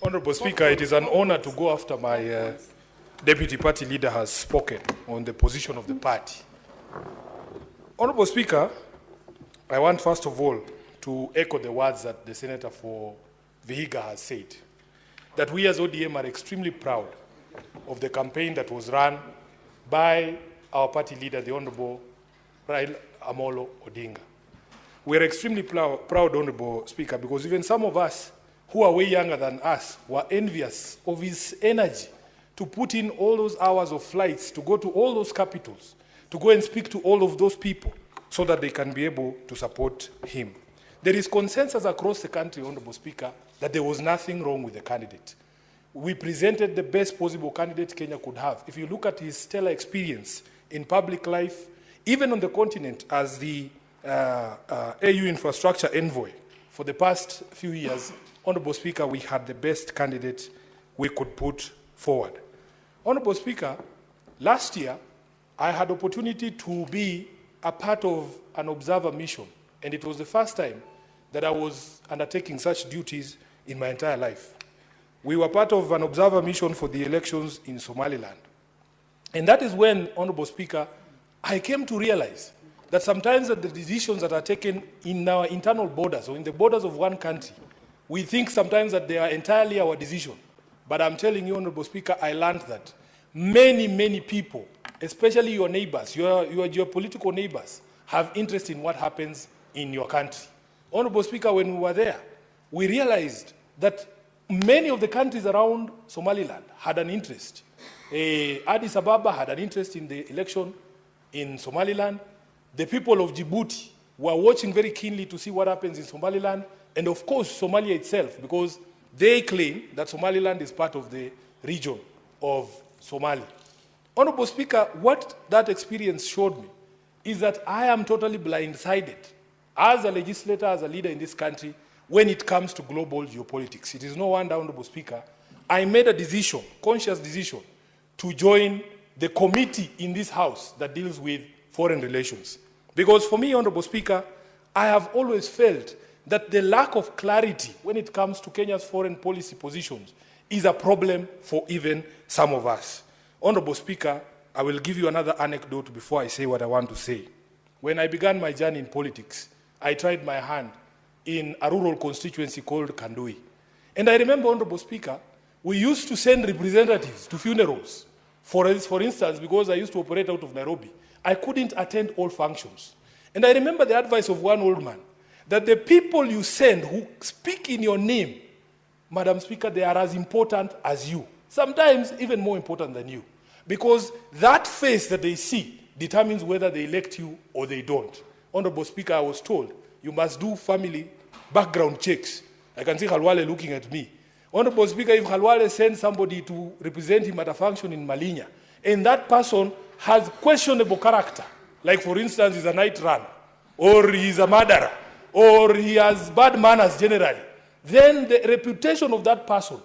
Honorable Speaker, it is an honor to go after my Deputy Party Leader has spoken on the position of the party. Honorable Speaker, I want first of all to echo the words that the Senator for Vihiga has said, that we as ODM are extremely proud of the campaign that was run by our party leader, the Honorable Raila Amolo Odinga. We are extremely proud, Honorable Speaker, because even some of us who are way younger than us were envious of his energy to put in all those hours of flights, to go to all those capitals, to go and speak to all of those people so that they can be able to support him. There is consensus across the country, Honorable Speaker, that there was nothing wrong with the candidate. We presented the best possible candidate Kenya could have. If you look at his stellar experience in public life, even on the continent as the AU infrastructure envoy for the past few years, Honorable Speaker, we had the best candidate we could put forward. Honorable Speaker, last year, I had opportunity to be a part of an observer mission, and it was the first time that I was undertaking such duties in my entire life. We were part of an observer mission for the elections in Somaliland. And that is when, Honorable Speaker, I came to realize that sometimes the decisions that are taken in our internal borders or in the borders of one country, we think sometimes that they are entirely our decision. But I'm telling you, Honorable Speaker, I learned that many people, especially your neighbors, your geopolitical neighbors, have interest in what happens in your country. Honorable Speaker, when we were there, we realized that many of the countries around Somaliland had an interest. Addis Ababa had an interest in the election in Somaliland. The people of Djibouti were watching very keenly to see what happens in Somaliland, and of course Somalia itself, because they claim that Somaliland is part of the region of Somalia. Honorable Speaker, what that experience showed me is that I am totally blindsided as a legislator, as a leader in this country, when it comes to global geopolitics. It is no wonder, Honorable Speaker, I made a decision, conscious decision, to join the committee in this House that deals with foreign relations. Because for me, Honorable Speaker, I have always felt that the lack of clarity when it comes to Kenya's foreign policy positions is a problem for even some of us. Honorable Speaker, I will give you another anecdote before I say what I want to say. When I began my journey in politics, I tried my hand in a rural constituency called Kandui. And I remember, Honorable Speaker, we used to send representatives to funerals. For instance, because I used to operate out of Nairobi, I couldn't attend all functions. And I remember the advice of one old man, that the people you send who speak in your name, Madam Speaker, they are as important as you. Sometimes even more important than you. Because that face that they see determines whether they elect you or they don't. Honorable Speaker, I was told, you must do family background checks. I can see Khalwale looking at me. Honorable Speaker, if Khalwale sends somebody to represent him at a function in Malinya, and that person has questionable character, like for instance, he's a night runner, or he's a murderer, or he has bad manners generally, then the reputation of that person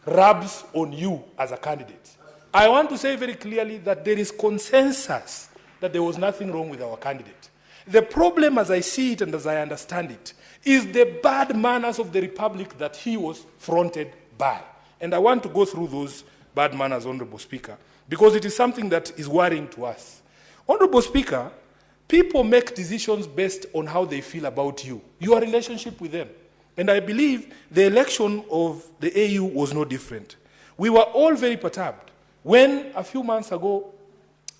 rubs on you as a candidate. I want to say very clearly that there is consensus that there was nothing wrong with our candidate. The problem, as I see it and as I understand it, is the bad manners of the Republic that he was fronted by. And I want to go through those bad manners, Honorable Speaker, because it is something that is worrying to us. Honorable Speaker, people make decisions based on how they feel about you, your relationship with them. And I believe the election of the AU was no different. We were all very perturbed when a few months ago,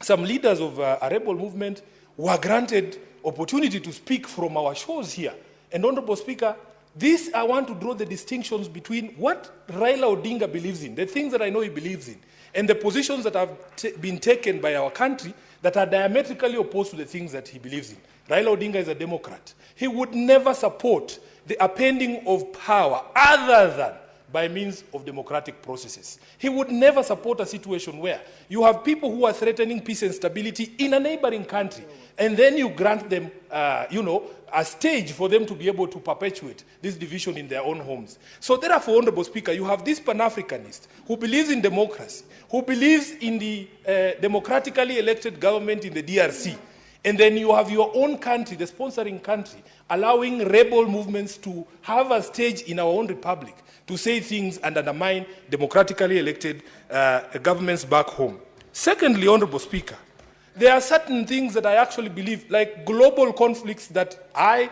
some leaders of a rebel movement were granted opportunity to speak from our shows here. And Honorable Speaker, this I want to draw the distinctions between what Raila Odinga believes in, the things that I know he believes in, and the positions that have been taken by our country that are diametrically opposed to the things that he believes in. Raila Odinga is a Democrat. He would never support the appending of power other than by means of democratic processes. He would never support a situation where you have people who are threatening peace and stability in a neighboring country, and then you grant them, a stage for them to be able to perpetuate this division in their own homes. So therefore, Honorable Speaker, you have this Pan-Africanist who believes in democracy, who believes in the democratically elected government in the DRC, And then you have your own country, the sponsoring country, allowing rebel movements to have a stage in our own republic to say things and undermine democratically elected governments back home. Secondly, Honorable Speaker, there are certain things that I actually believe, like global conflicts, that I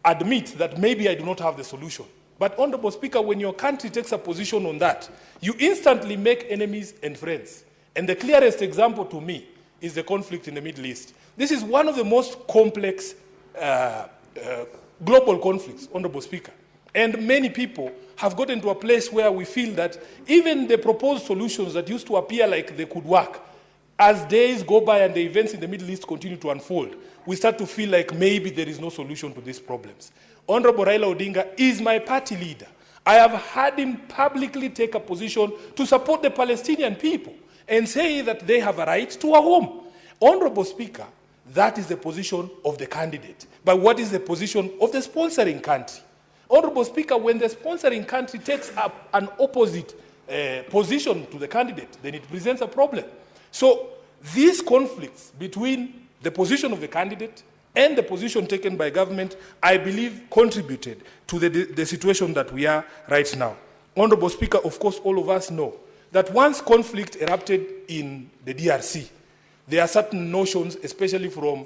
admit that maybe I do not have the solution. But Honorable Speaker, when your country takes a position on that, you instantly make enemies and friends. And the clearest example to me is the conflict in the Middle East. This is one of the most complex global conflicts, Honorable Speaker. And many people have gotten to a place where we feel that even the proposed solutions that used to appear like they could work, as days go by and the events in the Middle East continue to unfold, we start to feel like maybe there is no solution to these problems. Honorable Raila Odinga is my party leader. I have had him publicly take a position to support the Palestinian people and say that they have a right to a home. Honorable Speaker, that is the position of the candidate. But what is the position of the sponsoring country? Honorable Speaker, when the sponsoring country takes up an opposite position to the candidate, then it presents a problem. So these conflicts between the position of the candidate and the position taken by government, I believe, contributed to the situation that we are right now. Honorable Speaker, of course, all of us know that once conflict erupted in the DRC, there are certain notions, especially from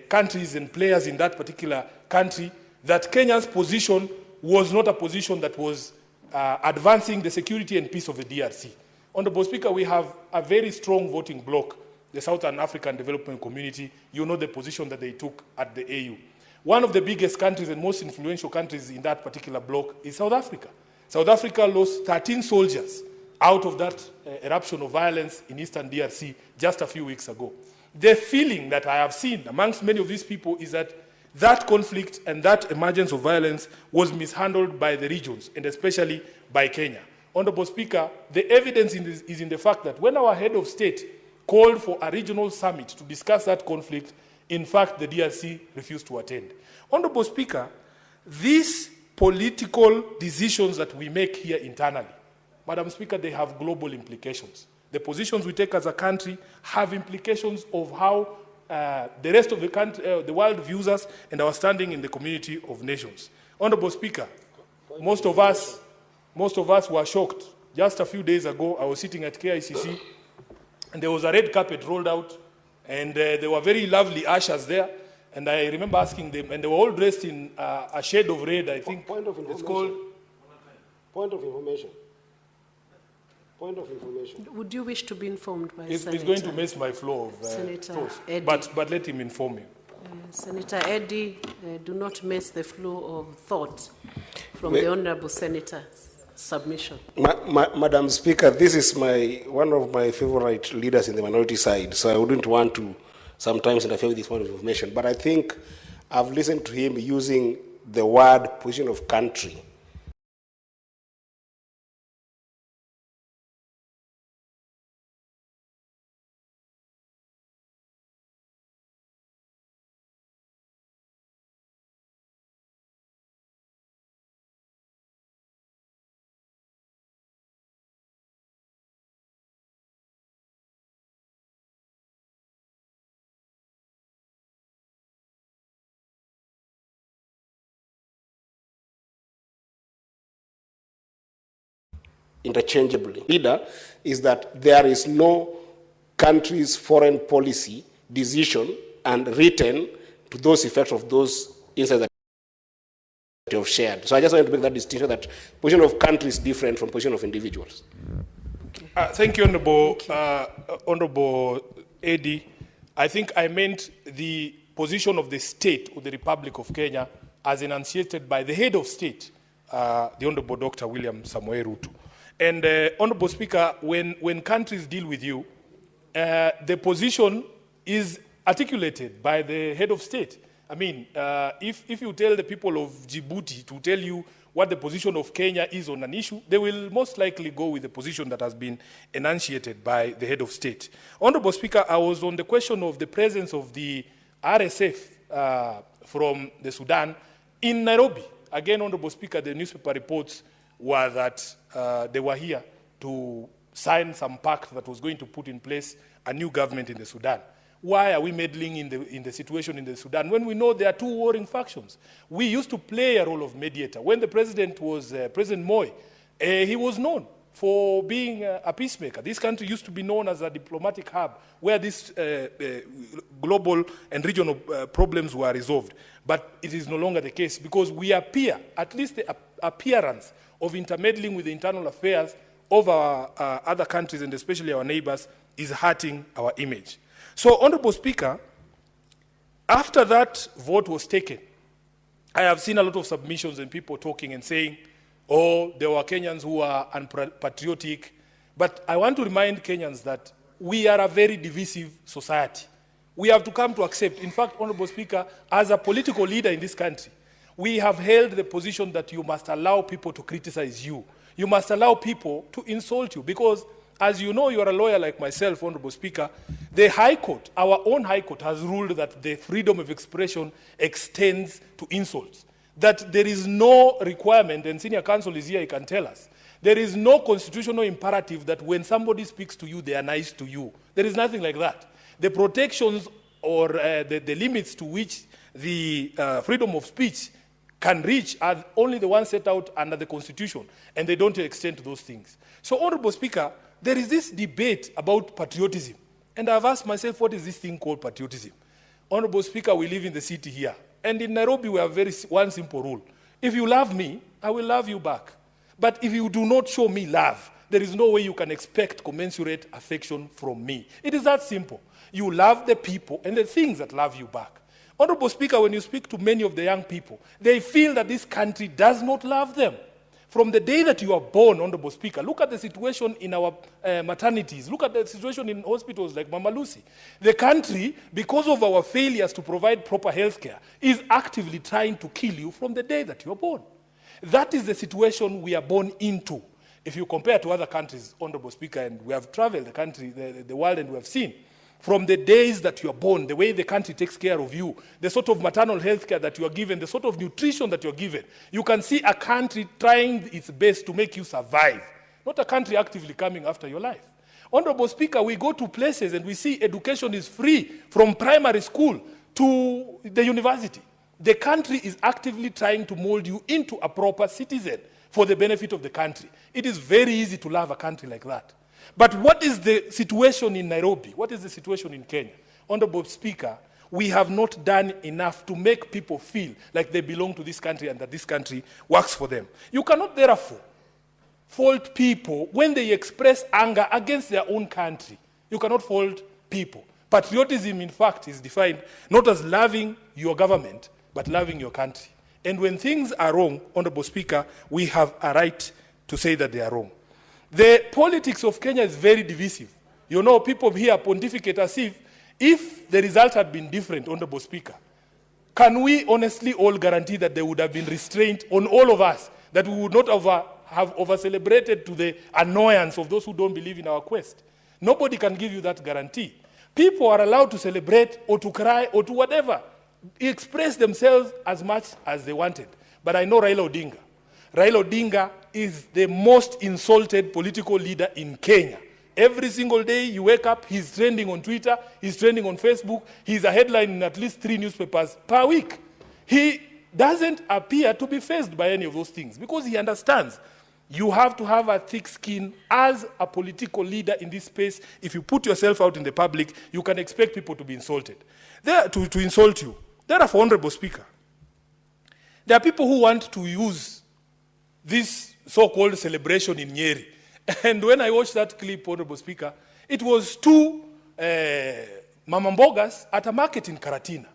countries and players in that particular country, that Kenya's position was not a position that was advancing the security and peace of the DRC. Honorable Speaker, we have a very strong voting bloc, the Southern African Development Community. You know the position that they took at the AU. One of the biggest countries and most influential countries in that particular bloc is South Africa. South Africa lost 13 soldiers out of that eruption of violence in Eastern DRC just a few weeks ago. The feeling that I have seen amongst many of these people is that that conflict and that emergence of violence was mishandled by the regions, and especially by Kenya. Honorable Speaker, the evidence is in the fact that when our head of state called for a regional summit to discuss that conflict, in fact, the DRC refused to attend. Honorable Speaker, these political decisions that we make here internally, Madam Speaker, they have global implications. The positions we take as a country have implications of how the rest of the country, the world views us and our standing in the community of nations. Honorable Speaker, most of us were shocked. Just a few days ago, I was sitting at KICC, and there was a red carpet rolled out, and there were very lovely ushers there. And I remember asking them, and they were all dressed in a shade of red, I think. Point of information. It's called... Point of information. Point of information. Would you wish to be informed by It's Senator? going to mess my flow of Senator thoughts. Eddie. But let him inform you. Senator Eddie, do not mess the flow of thought from the Honourable Senator's submission. Madam Speaker, this is one of my favorite leaders in the minority side, so I wouldn't want to sometimes interfere with this point of information. But I think I've listened to him using the word position of country. Interchangeably. Leader is that there is no country's foreign policy decision and written to those effects of those insights that you have shared. So I just want to make that distinction that position of country is different from position of individuals. Thank you, Honorable Eddie. I think I meant the position of the state of the Republic of Kenya as enunciated by the head of state, the Honorable Dr. William Samoei Ruto. And Honorable Speaker, when countries deal with you, the position is articulated by the head of state. I mean, if you tell the people of Djibouti to tell you what the position of Kenya is on an issue, they will most likely go with the position that has been enunciated by the head of state. Honorable Speaker, I was on the question of the presence of the RSF from the Sudan in Nairobi. Again, Honorable Speaker, the newspaper reports were that they were here to sign some pact that was going to put in place a new government in the Sudan. Why are we meddling in the situation in the Sudan when we know there are two warring factions? We used to play a role of mediator. When the president was President Moi, he was known for being a peacemaker. This country used to be known as a diplomatic hub where these global and regional problems were resolved. But it is no longer the case because we appear, at least the appearance of intermeddling with the internal affairs of our other countries and especially our neighbors is hurting our image. So, Honorable Speaker, after that vote was taken, I have seen a lot of submissions and people talking and saying, oh, there were Kenyans who are unpatriotic. But I want to remind Kenyans that we are a very divisive society. We have to come to accept, in fact, Honorable Speaker, as a political leader in this country, we have held the position that you must allow people to criticize you. You must allow people to insult you because, as you know, you are a lawyer like myself, Honorable Speaker, the High Court, our own High Court, has ruled that the freedom of expression extends to insults. That there is no requirement, and Senior Counsel is here, he can tell us, there is no constitutional imperative that when somebody speaks to you, they are nice to you. There is nothing like that. The protections or the limits to which the freedom of speech can reach are only the ones set out under the Constitution, and they don't extend to those things. So, Honorable Speaker, there is this debate about patriotism, and I've asked myself, what is this thing called patriotism? Honorable Speaker, we live in the city here, and in Nairobi we have one simple rule. If you love me, I will love you back. But if you do not show me love, there is no way you can expect commensurate affection from me. It is that simple. You love the people and the things that love you back. Honorable Speaker, when you speak to many of the young people, they feel that this country does not love them. From the day that you are born, Honorable Speaker, look at the situation in our maternities. Look at the situation in hospitals like Mama Lucy. The country, because of our failures to provide proper health care, is actively trying to kill you from the day that you are born. That is the situation we are born into. If you compare to other countries, Honorable Speaker, and we have traveled the country, the world, and we have seen, from the days that you are born, the way the country takes care of you, the sort of maternal health care that you are given, the sort of nutrition that you are given, you can see a country trying its best to make you survive, not a country actively coming after your life. Honorable Speaker, we go to places and we see education is free from primary school to the university. The country is actively trying to mold you into a proper citizen for the benefit of the country. It is very easy to love a country like that. But what is the situation in Nairobi? What is the situation in Kenya? Honorable Speaker, we have not done enough to make people feel like they belong to this country and that this country works for them. You cannot therefore fault people when they express anger against their own country. You cannot fault people. Patriotism, in fact, is defined not as loving your government, but loving your country. And when things are wrong, Honorable Speaker, we have a right to say that they are wrong. The politics of Kenya is very divisive. You know, people here pontificate as if the result had been different, Honorable Speaker. Can we honestly all guarantee that there would have been restraint on all of us, that we would not have over-celebrated to the annoyance of those who don't believe in our quest? Nobody can give you that guarantee. People are allowed to celebrate or to cry or to whatever, express themselves as much as they wanted. But I know Raila Odinga. Raila Odinga is the most insulted political leader in Kenya. Every single day you wake up, he's trending on Twitter, he's trending on Facebook, he's a headline in at least 3 newspapers per week. He doesn't appear to be fazed by any of those things because he understands you have to have a thick skin as a political leader in this space. If you put yourself out in the public, you can expect people to be insulted. To insult you. Therefore, Honorable Speaker, there are people who want to use this so-called celebration in Nyeri. And when I watched that clip, Honorable Speaker, it was 2 Mama Mbogas at a market in Karatina.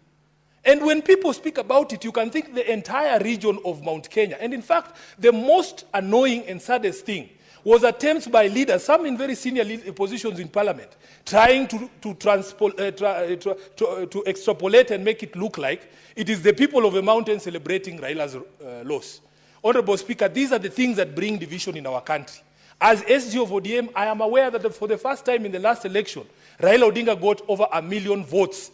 And when people speak about it, you can think the entire region of Mount Kenya. And in fact, the most annoying and saddest thing was attempts by leaders, some in very senior positions in parliament, trying to extrapolate and make it look like it is the people of the mountain celebrating Raila's loss. Honorable Speaker, these are the things that bring division in our country. As SG of ODM, I am aware that for the first time in the last election, Raila Odinga got over 1 million votes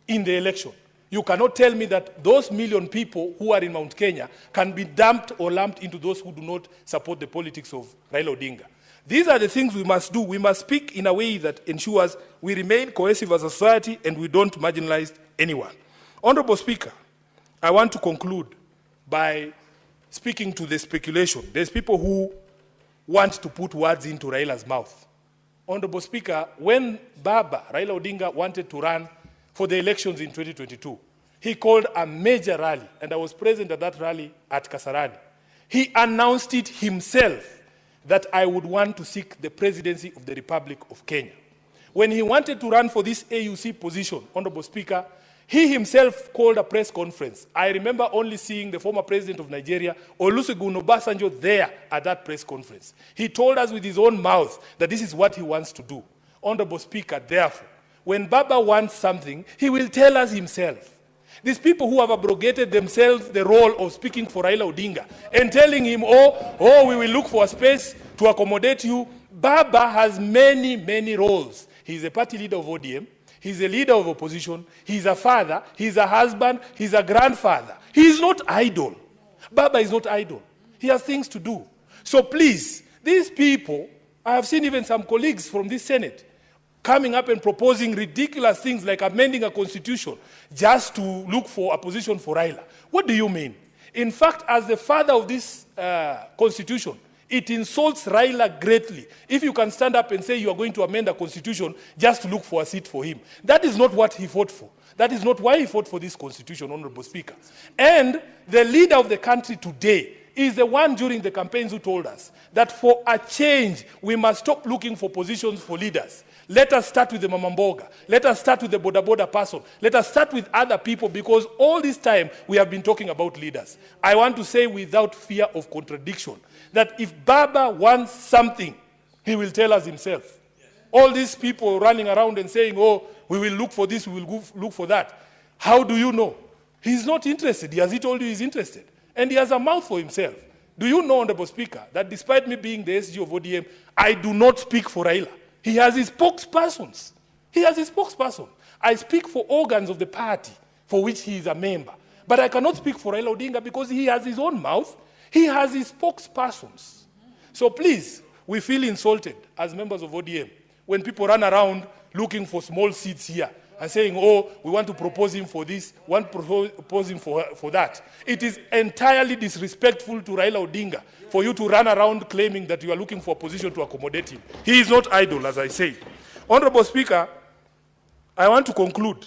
in the election. You cannot tell me that those million people who are in Mount Kenya can be dumped or lumped into those who do not support the politics of Raila Odinga. These are the things we must do. We must speak in a way that ensures we remain cohesive as a society and we don't marginalize anyone. Honorable Speaker, I want to conclude by speaking to the speculation. There's people who want to put words into Raila's mouth. Honorable Speaker, when Baba, Raila Odinga, wanted to run for the elections in 2022, he called a major rally, and I was present at that rally at Kasarani. He announced it himself that I would want to seek the presidency of the Republic of Kenya. When he wanted to run for this AUC position, Honorable Speaker, he himself called a press conference. I remember only seeing the former president of Nigeria, Olusegun Obasanjo, there at that press conference. He told us with his own mouth that this is what he wants to do. Honorable Speaker, therefore, when Baba wants something, he will tell us himself. These people who have abrogated themselves the role of speaking for Raila Odinga and telling him, oh, we will look for a space to accommodate you. Baba has many, many roles. He's a party leader of ODM. He's a leader of opposition. He's a father. He's a husband. He's a grandfather. He is not idle. Baba is not idle. He has things to do. So please, these people, I have seen even some colleagues from this Senate coming up and proposing ridiculous things like amending a constitution just to look for a position for Raila. What do you mean? In fact, as the father of this constitution, it insults Raila greatly if you can stand up and say you are going to amend a constitution just to look for a seat for him. That is not what he fought for. That is not why he fought for this constitution, Honorable Speaker. And the leader of the country today is the one during the campaigns who told us that for a change, we must stop looking for positions for leaders. Let us start with the Mamamboga. Let us start with the Boda Boda person. Let us start with other people, because all this time we have been talking about leaders. I want to say without fear of contradiction that if Baba wants something, he will tell us himself. All these people running around and saying, oh, we will look for this, we will look for that. How do you know? He's not interested. Has he told you he's interested? And he has a mouth for himself. Do you know, Honorable Speaker, that despite me being the SG of ODM, I do not speak for Raila. He has his spokespersons. He has his spokesperson. I speak for organs of the party for which he is a member. But I cannot speak for Raila Odinga because he has his own mouth. He has his spokespersons. So please, we feel insulted as members of ODM when people run around looking for small seats here and saying, oh, we want to propose him for this, want to propose him for that. It is entirely disrespectful to Raila Odinga for you to run around claiming that you are looking for a position to accommodate him. He is not idle, as I say. Honorable Speaker, I want to conclude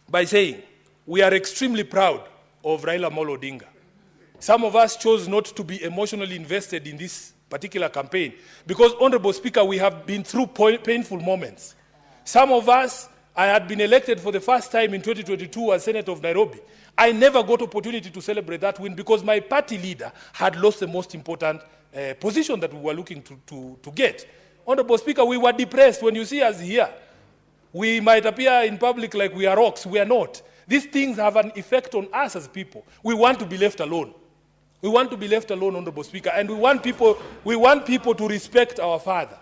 by saying we are extremely proud of Raila Amolo Odinga. Some of us chose not to be emotionally invested in this particular campaign because, Honorable Speaker, we have been through painful moments. Some of us, I had been elected for the first time in 2022 as Senator of Nairobi. I never got opportunity to celebrate that win because my party leader had lost the most important position that we were looking to get. Honorable Speaker, we were depressed. When you see us here, we might appear in public like we are rocks. We are not. These things have an effect on us as people. We want to be left alone. We want to be left alone, Honorable Speaker, and we want people to respect our father.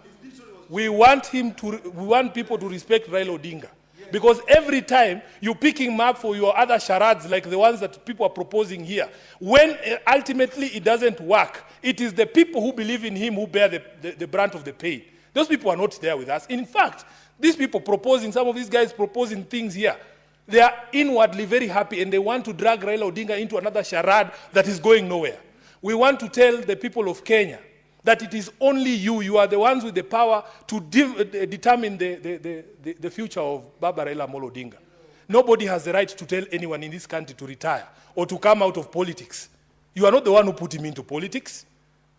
We want people to respect Raila Odinga. Because every time you pick him up for your other charades like the ones that people are proposing here, when ultimately it doesn't work, it is the people who believe in him who bear the brunt of the pain. Those people are not there with us. In fact, these people proposing, some of these guys proposing things here, they are inwardly very happy and they want to drag Raila Odinga into another charade that is going nowhere. We want to tell the people of Kenya that it is only you are the ones with the power to determine the future of Baba Raila Amolo Odinga. Nobody has the right to tell anyone in this country to retire or to come out of politics. You are not the one who put him into politics.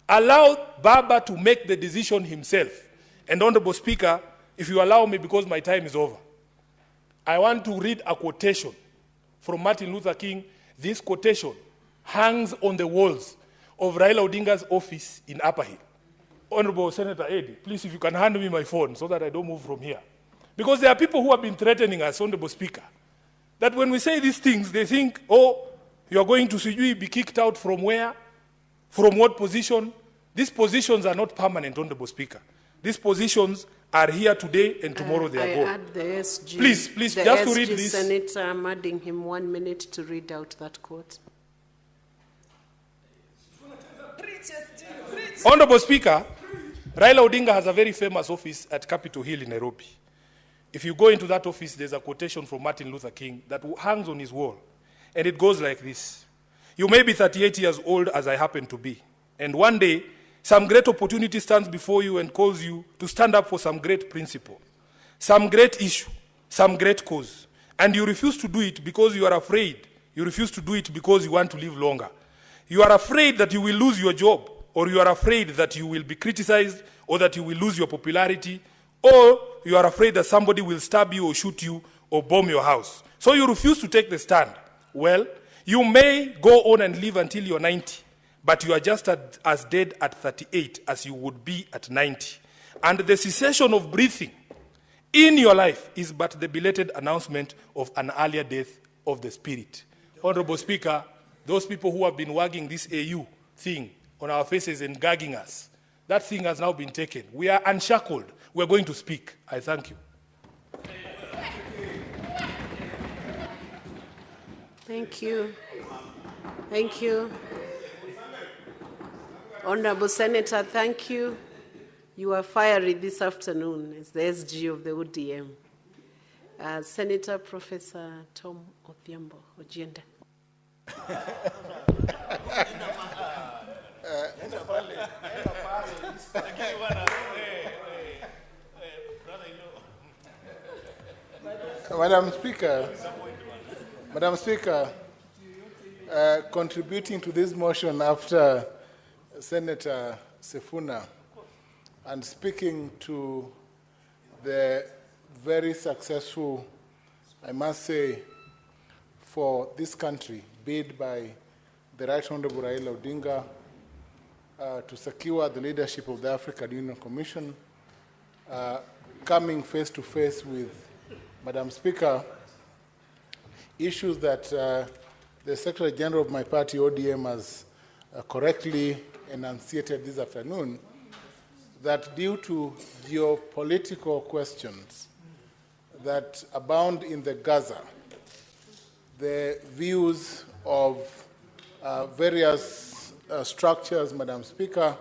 Allow Baba to make the decision himself. And Honorable Speaker, if you allow me, because my time is over, I want to read a quotation from Martin Luther King. This quotation hangs on the walls of Raila Odinga's office in Upper Hill. Honorable Senator Eddie, please, if you can hand me my phone so that I don't move from here. Because there are people who have been threatening us, Honorable Speaker, that when we say these things, they think, oh, you are going to be kicked out from where? From what position? These positions are not permanent, Honorable Speaker. These positions are here today and tomorrow they are I gone. add the SG. Please, the just to SG read this. Senator, I'm adding him 1 minute to read out that quote. Honorable Speaker, Raila Odinga has a very famous office at Capitol Hill in Nairobi. If you go into that office, there's a quotation from Martin Luther King that hangs on his wall. And it goes like this. You may be 38 years old, as I happen to be. And one day, some great opportunity stands before you and calls you to stand up for some great principle, some great issue, some great cause. And you refuse to do it because you are afraid. You refuse to do it because you want to live longer. You are afraid that you will lose your job, or you are afraid that you will be criticized, or that you will lose your popularity, or you are afraid that somebody will stab you or shoot you or bomb your house. So you refuse to take the stand. Well, you may go on and live until you're 90, but you are just as dead at 38 as you would be at 90. And the cessation of breathing in your life is but the belated announcement of an earlier death of the spirit. Honorable Speaker, those people who have been wagging this AU thing on our faces and gagging us, that thing has now been taken. We are unshackled. We're going to speak. I thank you. Thank you. Thank you. Honorable Senator, thank you. You are fiery this afternoon as the SG of the ODM. Senator Professor Tom Odhiambo Ojienda. Madam Speaker, contributing to this motion after Senator Sifuna and speaking to the very successful, I must say, for this country, bid by the Right Honorable Raila Odinga to secure the leadership of the African Union Commission, coming face to face with Madam Speaker, issues that the Secretary General of my party, ODM, has correctly enunciated this afternoon, that due to geopolitical questions that abound in the Gaza, the views of various structures, Madam Speaker,